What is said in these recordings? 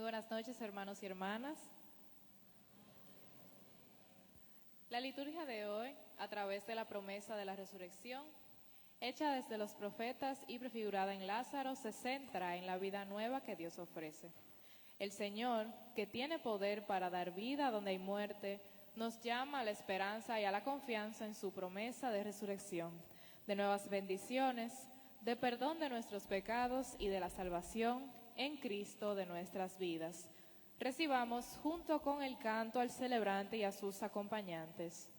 buenas noches, hermanos y hermanas. La liturgia de hoy, a través de la promesa de la resurrección, hecha desde los profetas y prefigurada en Lázaro, se centra en la vida nueva que Dios ofrece. El Señor, que tiene poder para dar vida donde hay muerte, nos llama a la esperanza y a la confianza en su promesa de resurrección, de nuevas bendiciones, de perdón de nuestros pecados y de la salvación en Cristo de nuestras vidas. Recibamos junto con el canto al celebrante y a sus acompañantes.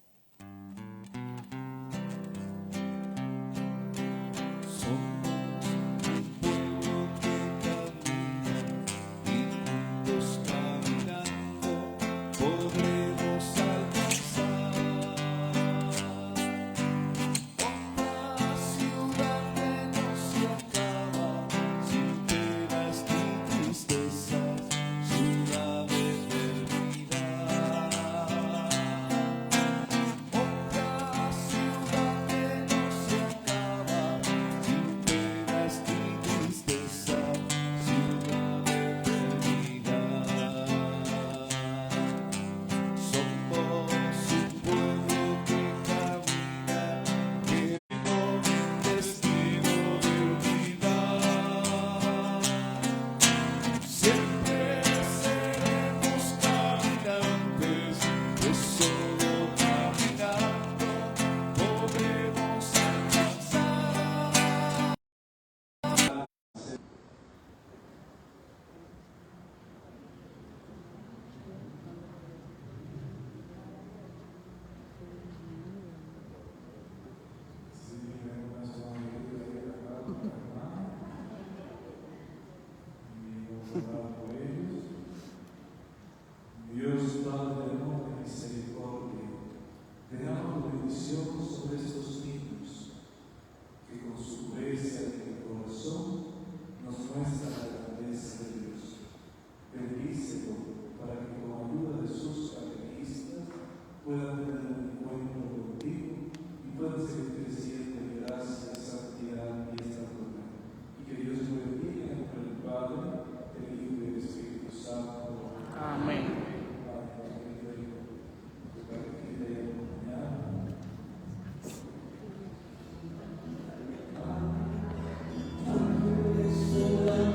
Dios Padre de amor y misericordia, te damos bendición sobre estos niños, que con su pureza en el corazón nos muestran la grandeza de Dios. Bendícelo para que con ayuda de sus catequistas puedan tener un encuentro contigo y puedan seguir creciendo en gracia, santidad y estatura. Y que Dios te bendiga en el Padre, el Hijo y el Espíritu Santo. Amén. Nosotros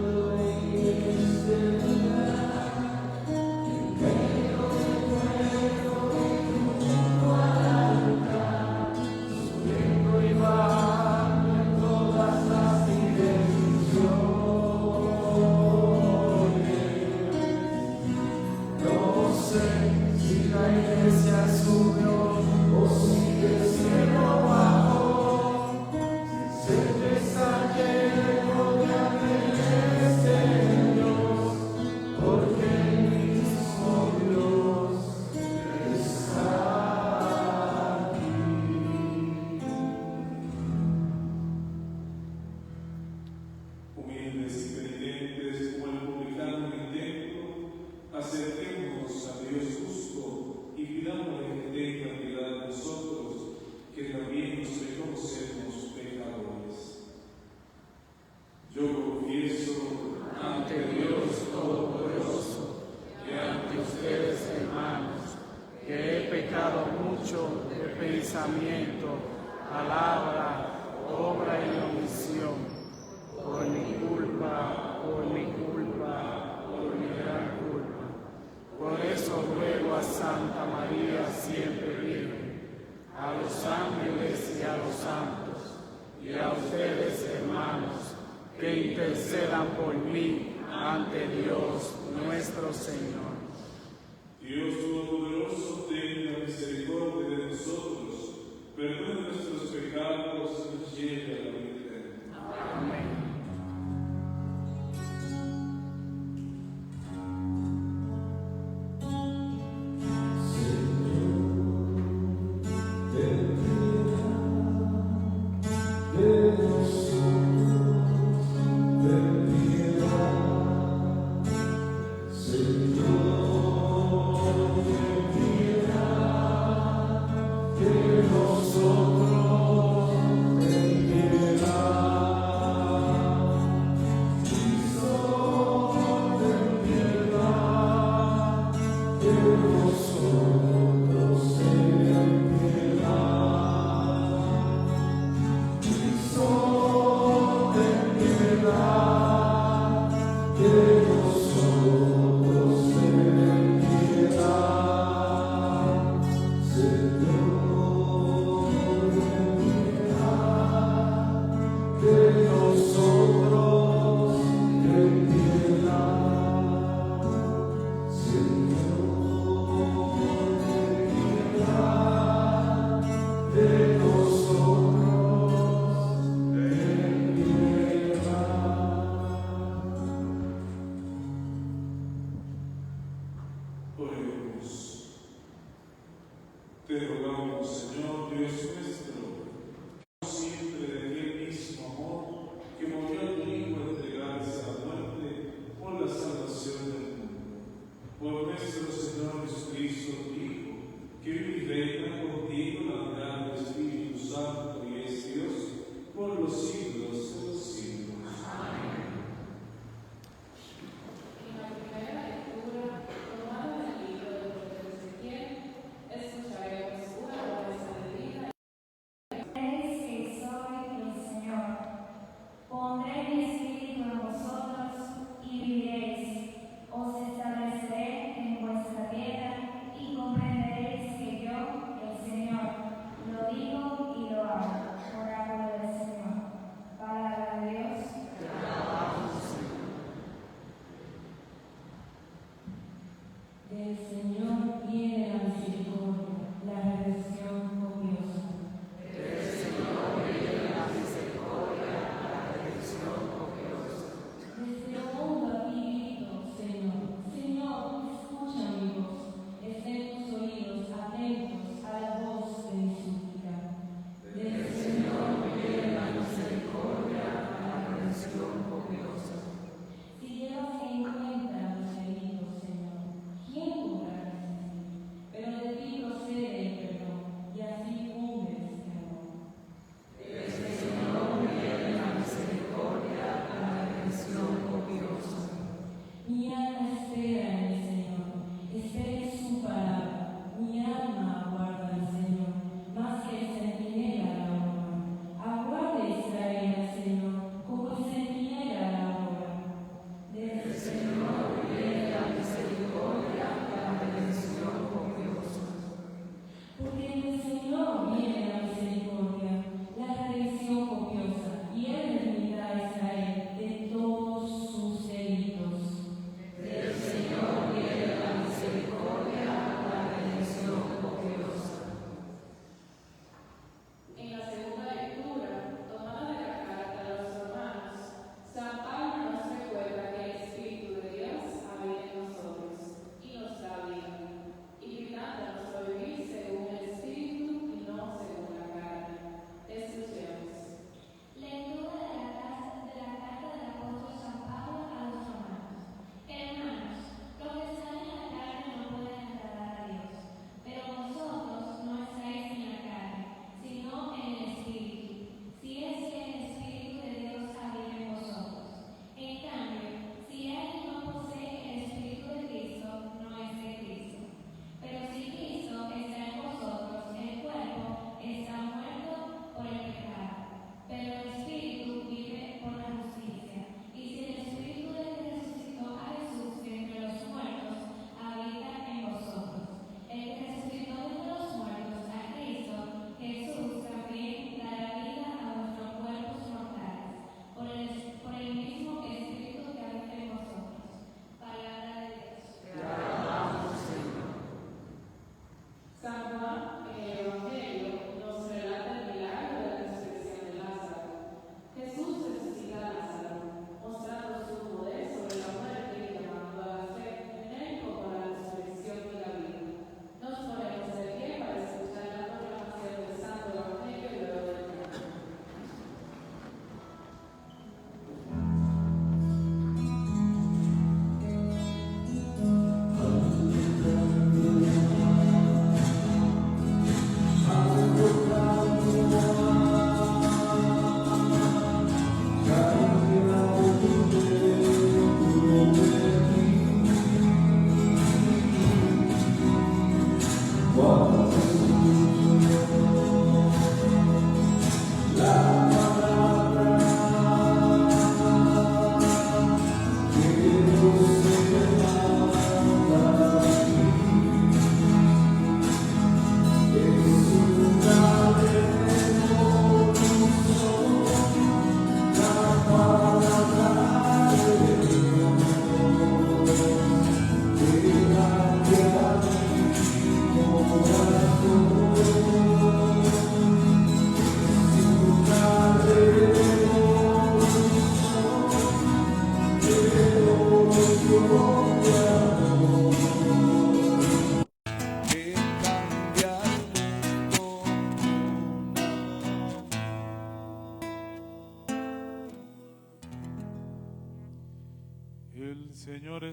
Te rogamos, Señor Dios nuestro, siempre de aquel mismo amor que movió a tu Hijo a entregarse a la muerte por la salvación del mundo. Por nuestro Señor Jesucristo, tu Hijo, que vive y reina contigo en la unidad del Espíritu Santo y es Dios por los siglos de los siglos. Amén. En la primera lectura, tomada del libro del profeta Ezequiel, escucharemos una promesa de vida. Veréis que soy el Señor. Pondré mi espíritu en vosotros y viviréis. Os estableceré en vuestra tierra y comprenderéis que yo, el Señor, lo digo y lo hago. Oráculo del Señor. Palabra de Dios. Del Señor viene la misericordia, la redención copiosa. Del Señor viene la misericordia, la redención copiosa. Desde lo hondo a ti grito, Señor. Señor, escucha mi voz. Estén tus oídos atentos a la voz de mi súplica. Del Señor viene la misericordia, la redención copiosa. Si llevas en cuenta los heridos, Señor, ¿quién podrá resistir?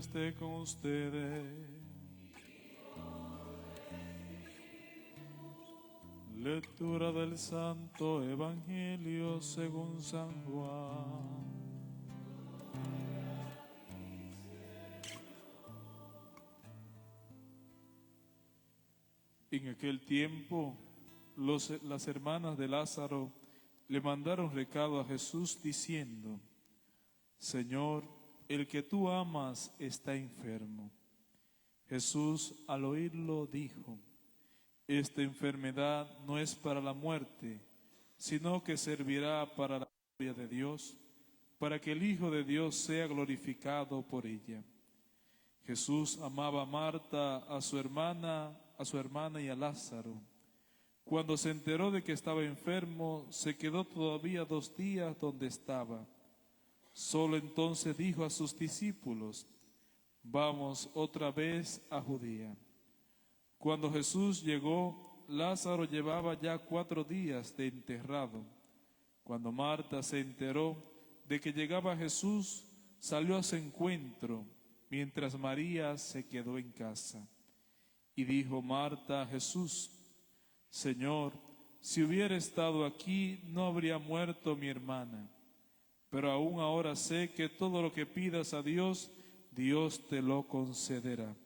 esté con ustedes. Lectura del Santo Evangelio según San Juan. En aquel tiempo, las hermanas de Lázaro le mandaron recado a Jesús diciendo: Señor, el que tú amas está enfermo. Jesús, al oírlo, dijo: Esta enfermedad no es para la muerte, sino que servirá para la gloria de Dios, para que el Hijo de Dios sea glorificado por ella. Jesús amaba a Marta, a su hermana y a Lázaro. Cuando se enteró de que estaba enfermo, se quedó todavía 2 días donde estaba. Solo entonces dijo a sus discípulos: Vamos otra vez a Judea. Cuando Jesús llegó, Lázaro llevaba ya 4 días de enterrado. Cuando Marta se enteró de que llegaba Jesús, salió a su encuentro, mientras María se quedó en casa. Y dijo Marta a Jesús: Señor, si hubiera estado aquí, no habría muerto mi hermana. Pero aún ahora sé que todo lo que pidas a Dios, Dios te lo concederá.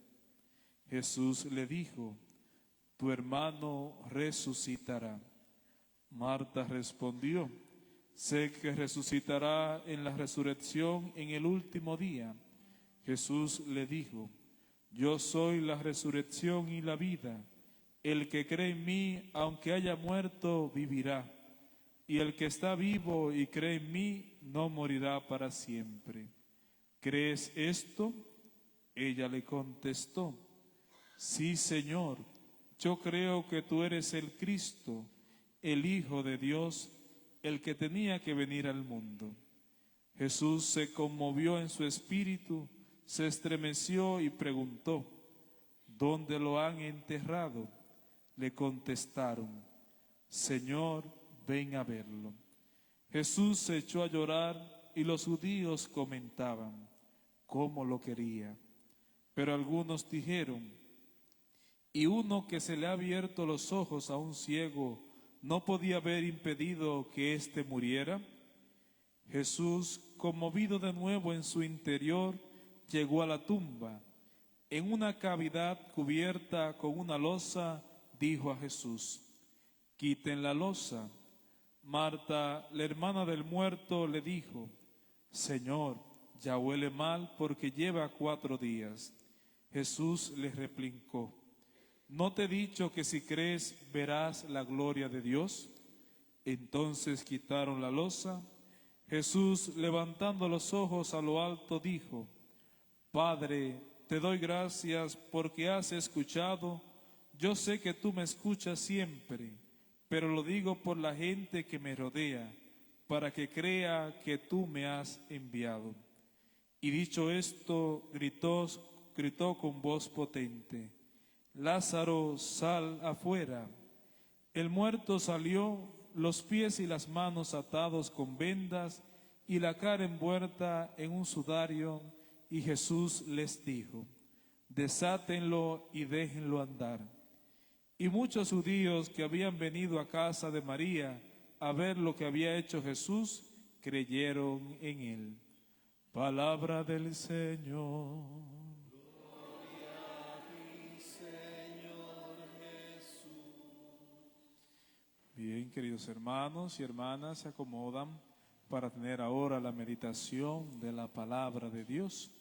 Jesús le dijo: Tu hermano resucitará. Marta respondió: Sé que resucitará en la resurrección en el último día. Jesús le dijo: Yo soy la resurrección y la vida. El que cree en mí, aunque haya muerto, vivirá. Y el que está vivo y cree en mí, no morirá para siempre. ¿Crees esto? Ella le contestó: Sí, Señor, yo creo que tú eres el Cristo, el Hijo de Dios, el que tenía que venir al mundo. Jesús se conmovió en su espíritu, se estremeció y preguntó: ¿Dónde lo han enterrado? Le contestaron: Señor, ven a verlo. Jesús se echó a llorar y los judíos comentaban cómo lo quería. Pero algunos dijeron: ¿Y uno que se le ha abierto los ojos a un ciego no podía haber impedido que éste muriera? Jesús, conmovido de nuevo en su interior, llegó a la tumba. En una cavidad cubierta con una losa, dijo a Jesús: Quiten la losa. Marta, la hermana del muerto, le dijo: Señor, ya huele mal porque lleva 4 días. Jesús le replicó: ¿No te he dicho que si crees verás la gloria de Dios? Entonces quitaron la losa. Jesús, levantando los ojos a lo alto, dijo: Padre, te doy gracias porque has escuchado. Yo sé que tú me escuchas siempre, pero lo digo por la gente que me rodea, para que crea que tú me has enviado. Y dicho esto, gritó con voz potente: Lázaro, sal afuera. El muerto salió, los pies y las manos atados con vendas y la cara envuelta en un sudario, y Jesús les dijo: Desátenlo y déjenlo andar. Y muchos judíos que habían venido a casa de María a ver lo que había hecho Jesús, creyeron en él. Palabra del Señor. Gloria a ti, Señor Jesús. Bien, queridos hermanos y hermanas, se acomodan para tener ahora la meditación de la palabra de Dios.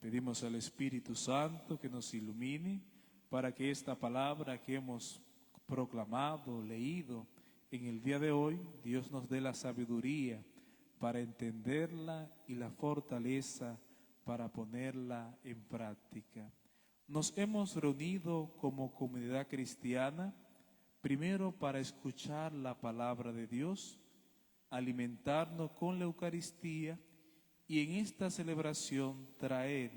Pedimos al Espíritu Santo que nos ilumine para que esta palabra que hemos proclamado, leído en el día de hoy, Dios nos dé la sabiduría para entenderla y la fortaleza para ponerla en práctica. Nos hemos reunido como comunidad cristiana, primero para escuchar la palabra de Dios, alimentarnos con la Eucaristía y en esta celebración traer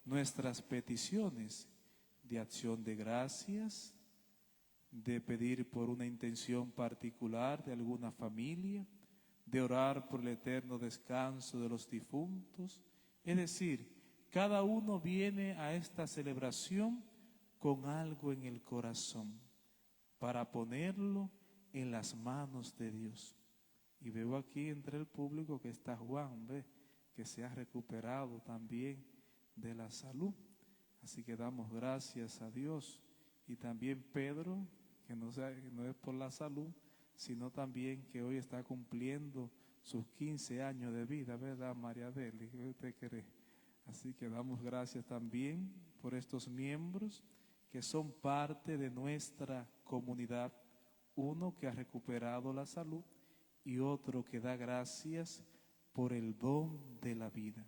nuestras peticiones de acción de gracias, de pedir por una intención particular de alguna familia, de orar por el eterno descanso de los difuntos, es decir, cada uno viene a esta celebración con algo en el corazón para ponerlo en las manos de Dios. Y veo aquí entre el público que está Juan, ¿ve? Que se ha recuperado también de la salud. Así que damos gracias a Dios. Y también Pedro, que no es por la salud, sino también que hoy está cumpliendo sus 15 años de vida, ¿verdad, María Deli? ¿Qué usted cree? Así que damos gracias también por estos miembros que son parte de nuestra comunidad, uno que ha recuperado la salud y otro que da gracias por el don de la vida.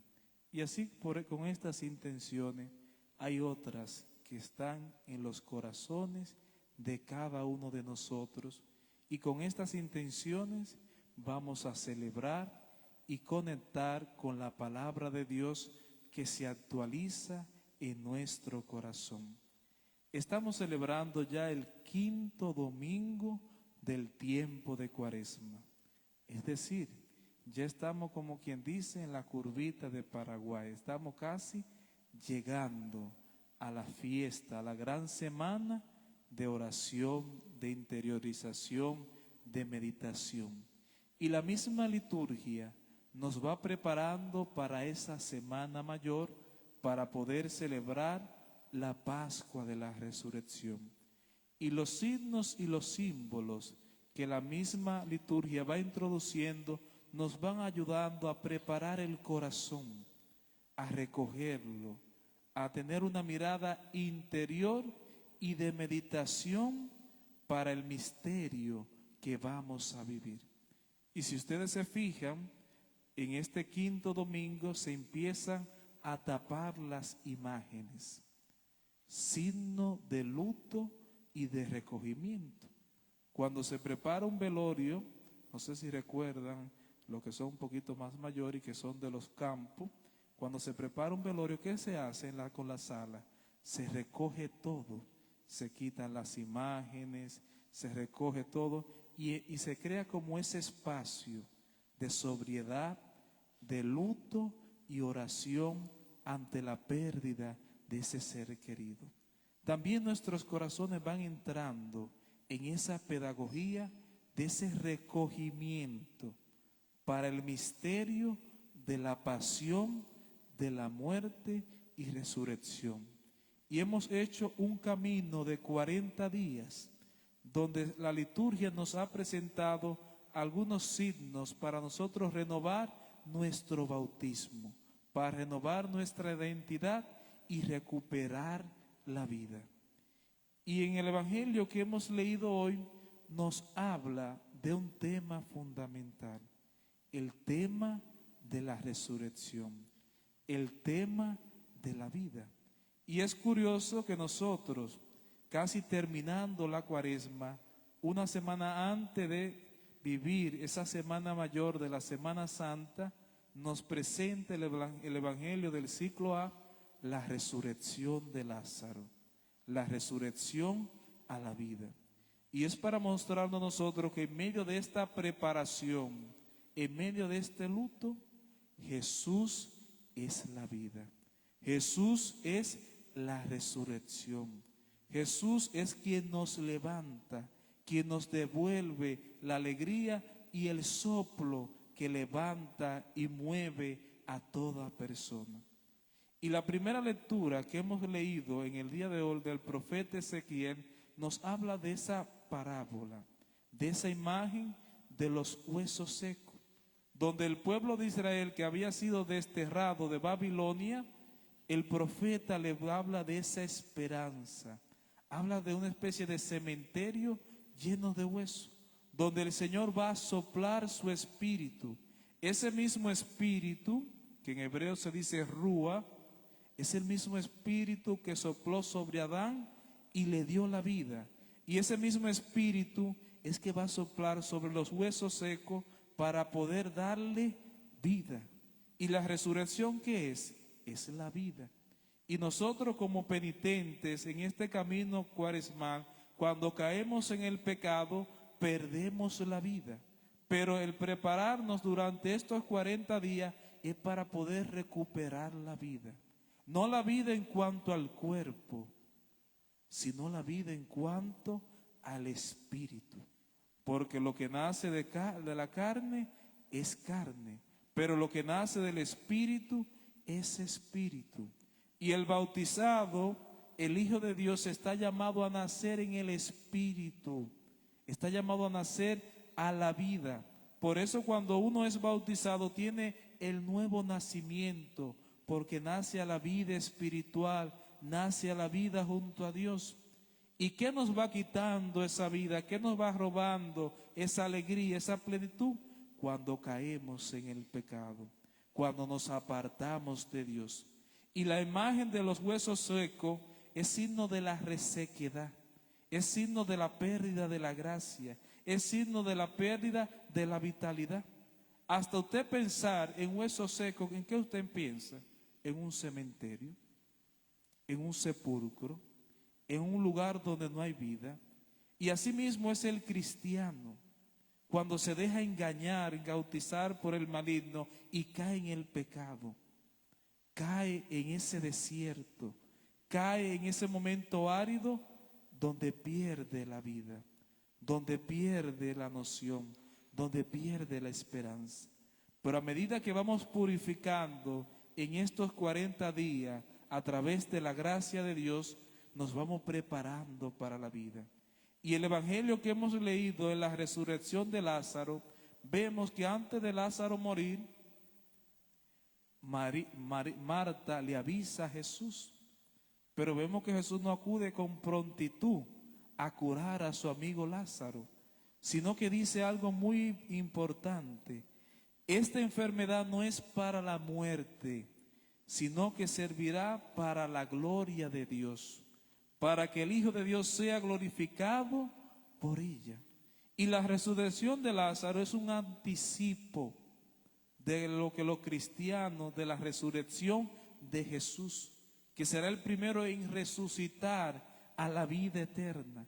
Y así con estas intenciones hay otras que están en los corazones de cada uno de nosotros, y con estas intenciones vamos a celebrar y conectar con la palabra de Dios que se actualiza en nuestro corazón. Estamos celebrando ya el 5º domingo del tiempo de Cuaresma. Es decir, ya estamos, como quien dice, en la curvita de Paraguay. Estamos casi llegando a la fiesta, a la gran semana de oración, de interiorización, de meditación. Y la misma liturgia nos va preparando para esa semana mayor, para poder celebrar la Pascua de la Resurrección. Y los signos y los símbolos que la misma liturgia va introduciendo nos van ayudando a preparar el corazón, a recogerlo, a tener una mirada interior y de meditación para el misterio que vamos a vivir. Y si ustedes se fijan, en este 5º domingo se empiezan a tapar las imágenes, signo de luto y de recogimiento. Cuando se prepara un velorio, no sé si recuerdan, los que son un poquito más mayores y que son de los campos, cuando se prepara un velorio, ¿qué se hace con la sala? Se recoge todo, se quitan las imágenes, se recoge todo y se crea como ese espacio de sobriedad, de luto y oración ante la pérdida de ese ser querido. También nuestros corazones van entrando en esa pedagogía de ese recogimiento para el misterio de la pasión, de la muerte y resurrección. Y hemos hecho un camino de 40 días donde la liturgia nos ha presentado algunos signos para nosotros renovar nuestro bautismo, para renovar nuestra identidad y recuperar la vida. Y en el Evangelio que hemos leído hoy nos habla de un tema fundamental, el tema de la resurrección, el tema de la vida. Y es curioso que nosotros, casi terminando la Cuaresma, una semana antes de vivir esa semana mayor de la Semana Santa, nos presenta el Evangelio del ciclo A, la resurrección de Lázaro, la resurrección a la vida. Y es para mostrarnos a nosotros que en medio de esta preparación, en medio de este luto, Jesús es la vida. Jesús es la resurrección. Jesús es quien nos levanta, quien nos devuelve la alegría y el soplo que levanta y mueve a toda persona. Y la primera lectura que hemos leído en el día de hoy del profeta Ezequiel nos habla de esa parábola, de esa imagen de los huesos secos, donde el pueblo de Israel que había sido desterrado de Babilonia, el profeta le habla de esa esperanza, habla de una especie de cementerio lleno de huesos, donde el Señor va a soplar su espíritu. Ese mismo espíritu, que en hebreo se dice Rúa, es el mismo espíritu que sopló sobre Adán y le dio la vida. Y ese mismo espíritu es que va a soplar sobre los huesos secos para poder darle vida. ¿Y la resurrección qué es? Es la vida. Y nosotros como penitentes en este camino cuaresmal, cuando caemos en el pecado, perdemos la vida. Pero el prepararnos durante estos 40 días es para poder recuperar la vida. No la vida en cuanto al cuerpo, sino la vida en cuanto al espíritu. Porque lo que nace de la carne es carne, pero lo que nace del espíritu es espíritu. Y el bautizado, el Hijo de Dios, está llamado a nacer en el espíritu, está llamado a nacer a la vida. Por eso cuando uno es bautizado tiene el nuevo nacimiento, porque nace a la vida espiritual, nace a la vida junto a Dios. ¿Y qué nos va quitando esa vida? ¿Qué nos va robando esa alegría, esa plenitud? Cuando caemos en el pecado, cuando nos apartamos de Dios. Y la imagen de los huesos secos es signo de la resequedad, es signo de la pérdida de la gracia, es signo de la pérdida de la vitalidad. Hasta usted pensar en huesos secos, ¿en qué usted piensa? En un cementerio, en un sepulcro, en un lugar donde no hay vida. Y así mismo es el cristiano, cuando se deja engañar, engautizar por el maligno y cae en el pecado, cae en ese desierto, cae en ese momento árido donde pierde la vida, donde pierde la noción, donde pierde la esperanza. Pero a medida que vamos purificando en estos 40 días, a través de la gracia de Dios, nos vamos preparando para la vida. Y el evangelio que hemos leído en la resurrección de Lázaro, vemos que antes de Lázaro morir, Marta le avisa a Jesús, pero vemos que Jesús no acude con prontitud a curar a su amigo Lázaro, sino que dice algo muy importante: esta enfermedad no es para la muerte, sino que servirá para la gloria de Dios, para que el Hijo de Dios sea glorificado por ella. Y la resurrección de Lázaro es un anticipo de lo que los cristianos, de la resurrección de Jesús, que será el primero en resucitar a la vida eterna.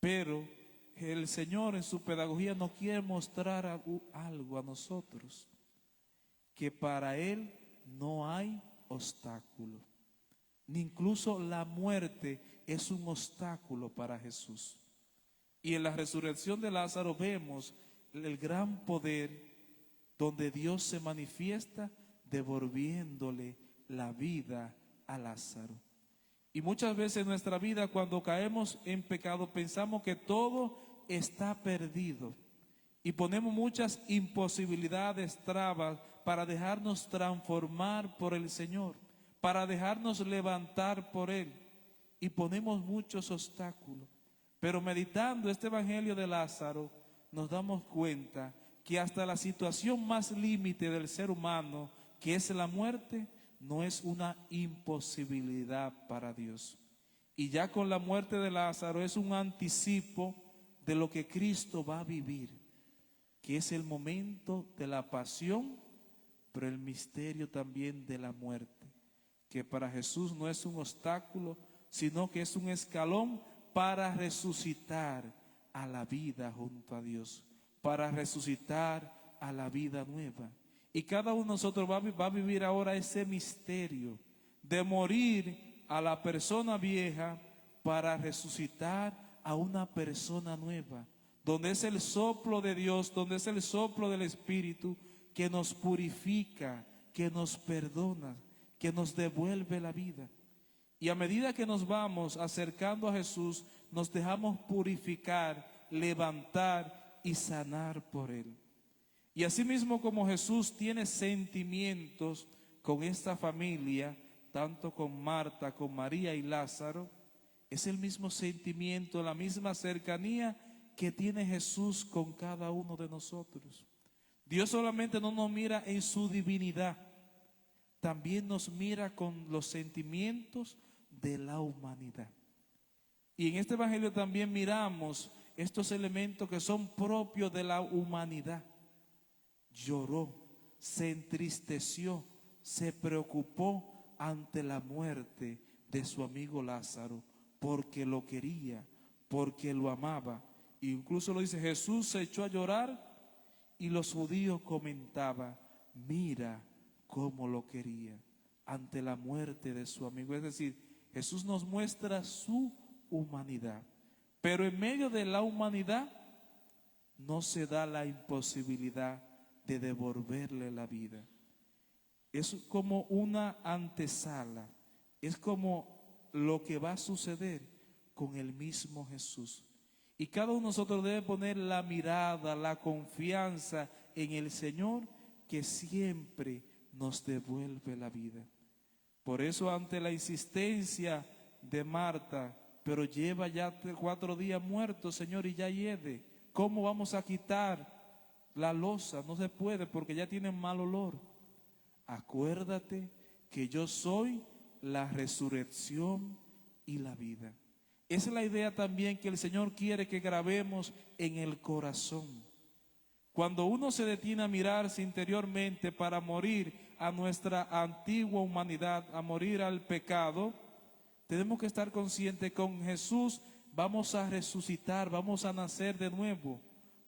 Pero el Señor en su pedagogía nos quiere mostrar algo a nosotros, que para Él no hay obstáculo, ni incluso la muerte es un obstáculo para Jesús. Y en la resurrección de Lázaro vemos el gran poder donde Dios se manifiesta devolviéndole la vida a Lázaro. Y muchas veces en nuestra vida, cuando caemos en pecado, pensamos que todo está perdido y ponemos muchas imposibilidades, trabas para dejarnos transformar por el Señor, para dejarnos levantar por Él, y ponemos muchos obstáculos. Pero meditando este evangelio de Lázaro, nos damos cuenta que hasta la situación más límite del ser humano, que es la muerte, no es una imposibilidad para Dios. Y ya con la muerte de Lázaro es un anticipo de lo que Cristo va a vivir, que es el momento de la pasión, pero el misterio también de la muerte, que para Jesús no es un obstáculo, sino que es un escalón para resucitar a la vida junto a Dios, para resucitar a la vida nueva. Y cada uno de nosotros va a vivir ahora ese misterio de morir a la persona vieja para resucitar a una persona nueva, donde es el soplo de Dios, donde es el soplo del Espíritu que nos purifica, que nos perdona, que nos devuelve la vida. Y a medida que nos vamos acercando a Jesús, nos dejamos purificar, levantar y sanar por Él. Y así mismo como Jesús tiene sentimientos con esta familia, tanto con Marta, con María y Lázaro, es el mismo sentimiento, la misma cercanía que tiene Jesús con cada uno de nosotros. Dios solamente no nos mira en su divinidad, también nos mira con los sentimientos de la humanidad. Y en este evangelio también miramos estos elementos que son propios de la humanidad. Lloró, se entristeció, se preocupó ante la muerte de su amigo Lázaro, porque lo quería, porque lo amaba. E incluso lo dice, Jesús se echó a llorar y los judíos comentaban, mira cómo lo quería. ante la muerte de su amigo. Es decir, Jesús nos muestra su humanidad, pero en medio de la humanidad no se da la imposibilidad de devolverle la vida. Es como una antesala, es como lo que va a suceder con el mismo Jesús. Y cada uno de nosotros debe poner la mirada, la confianza en el Señor, que siempre nos devuelve la vida. Por eso, ante la insistencia de Marta, pero lleva ya 4 días muerto, Señor, y ya hiede, ¿cómo vamos a quitar la losa? No se puede porque ya tiene mal olor. Acuérdate que yo soy la resurrección y la vida. Esa es la idea también que el Señor quiere que grabemos en el corazón. Cuando uno se detiene a mirarse interiormente para morir a nuestra antigua humanidad, a morir al pecado, tenemos que estar conscientes que con Jesús vamos a resucitar, vamos a nacer de nuevo,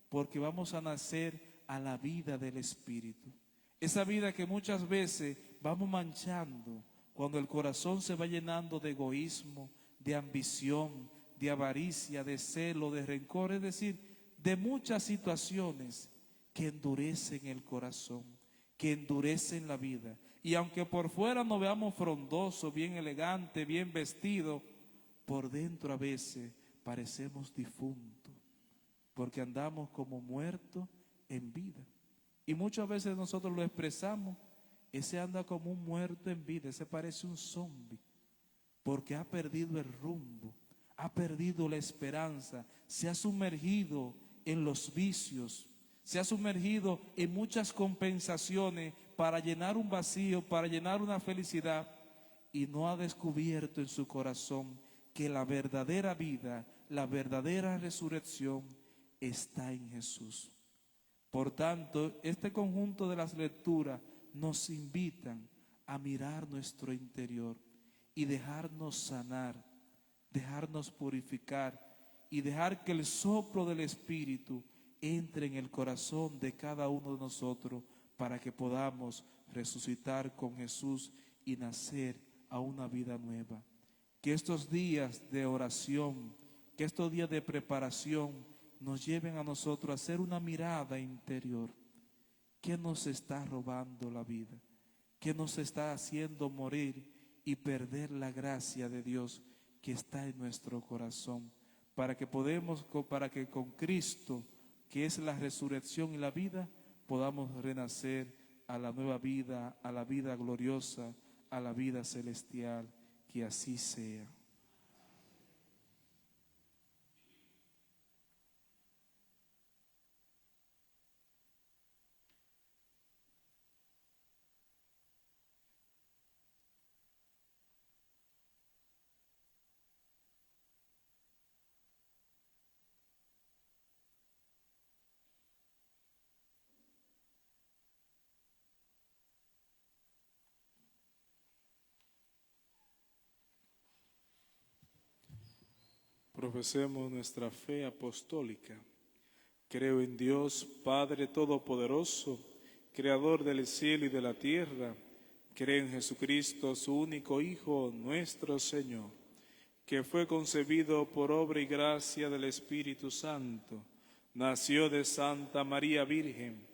porque vamos a nacer a la vida del Espíritu. Esa vida que muchas veces vamos manchando cuando el corazón se va llenando de egoísmo, de ambición, de avaricia, de celo, de rencor, es decir, de muchas situaciones que endurecen el corazón, que endurecen la vida. Y aunque por fuera nos veamos frondosos, bien elegantes, bien vestidos, por dentro a veces parecemos difuntos, porque andamos como muertos en vida. Y muchas veces nosotros lo expresamos, ese anda como un muerto en vida, ese parece un zombie, porque ha perdido el rumbo, ha perdido la esperanza, se ha sumergido en los vicios, se ha sumergido en muchas compensaciones para llenar un vacío, para llenar una felicidad, y no ha descubierto en su corazón que la verdadera vida, la verdadera resurrección está en Jesús. Por tanto, este conjunto de las lecturas nos invitan a mirar nuestro interior y dejarnos sanar, dejarnos purificar y dejar que el soplo del Espíritu entre en el corazón de cada uno de nosotros para que podamos resucitar con Jesús y nacer a una vida nueva. Que estos días de oración, que estos días de preparación nos lleven a nosotros a hacer una mirada interior. ¿Qué nos está robando la vida? ¿Qué nos está haciendo morir y perder la gracia de Dios que está en nuestro corazón? Para que con Cristo, que es la resurrección y la vida, podamos renacer a la nueva vida, a la vida gloriosa, a la vida celestial. Que así sea. Profesemos nuestra fe apostólica. Creo en Dios, Padre Todopoderoso, Creador del cielo y de la tierra. Creo en Jesucristo, su único Hijo, nuestro Señor, que fue concebido por obra y gracia del Espíritu Santo. Nació de Santa María Virgen,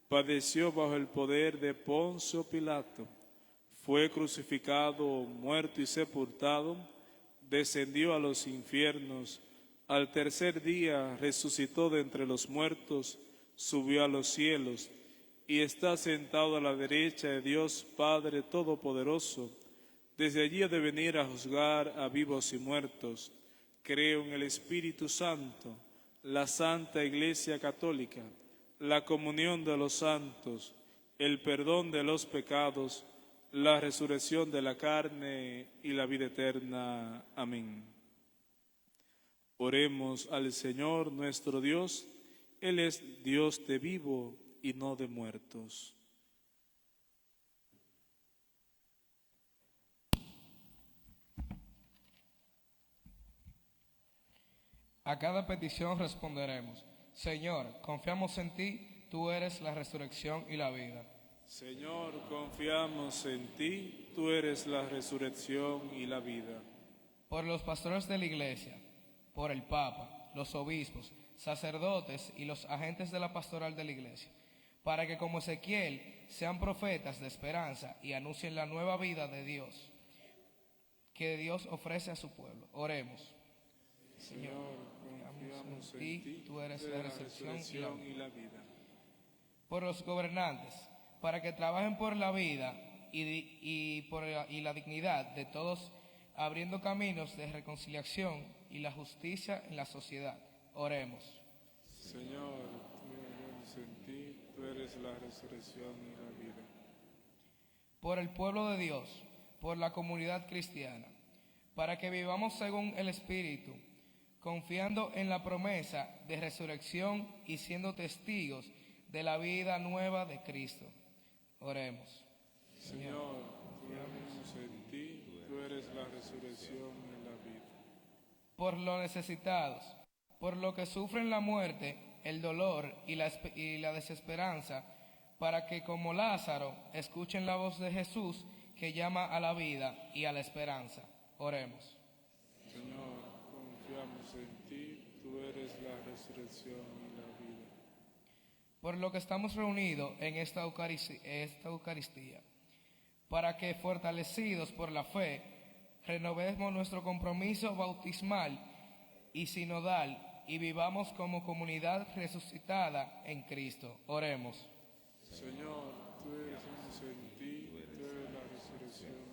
padeció bajo el poder de Poncio Pilato, fue crucificado, muerto y sepultado, descendió a los infiernos, al tercer día resucitó de entre los muertos, subió a los cielos y está sentado a la derecha de Dios Padre Todopoderoso. Desde allí ha de venir a juzgar a vivos y muertos. Creo en el Espíritu Santo, la Santa Iglesia Católica, la comunión de los santos, el perdón de los pecados, la resurrección de la carne y la vida eterna. Amén. Oremos al Señor nuestro Dios. Él es Dios de vivo y no de muertos. A cada petición responderemos: Señor, confiamos en ti, tú eres la resurrección y la vida. Señor, confiamos en ti, tú eres la resurrección y la vida. Por los pastores de la Iglesia, por el Papa, los obispos, sacerdotes y los agentes de la pastoral de la Iglesia, para que como Ezequiel sean profetas de esperanza y anuncien la nueva vida de Dios, que Dios ofrece a su pueblo. Oremos. Señor, confiamos en ti, tú eres la resurrección y la vida. Por los gobernantes, para que trabajen por la vida y la dignidad de todos, abriendo caminos de reconciliación y la justicia en la sociedad. Oremos. Señor, confiamos en ti, tú eres la resurrección y la vida. Por el pueblo de Dios, por la comunidad cristiana, para que vivamos según el Espíritu, confiando en la promesa de resurrección y siendo testigos de la vida nueva de Cristo. Oremos. Señor, confiamos en ti, tú eres la resurrección y la vida. Por los necesitados, por los que sufren la muerte, el dolor y la desesperanza, para que como Lázaro escuchen la voz de Jesús que llama a la vida y a la esperanza. Oremos. Señor, confiamos en ti, tú eres la resurrección y la vida. Por lo que estamos reunidos en esta Eucaristía, para que fortalecidos por la fe, renovemos nuestro compromiso bautismal y sinodal y vivamos como comunidad resucitada en Cristo. Oremos. Señor, tú eres en ti, tú eres la resurrección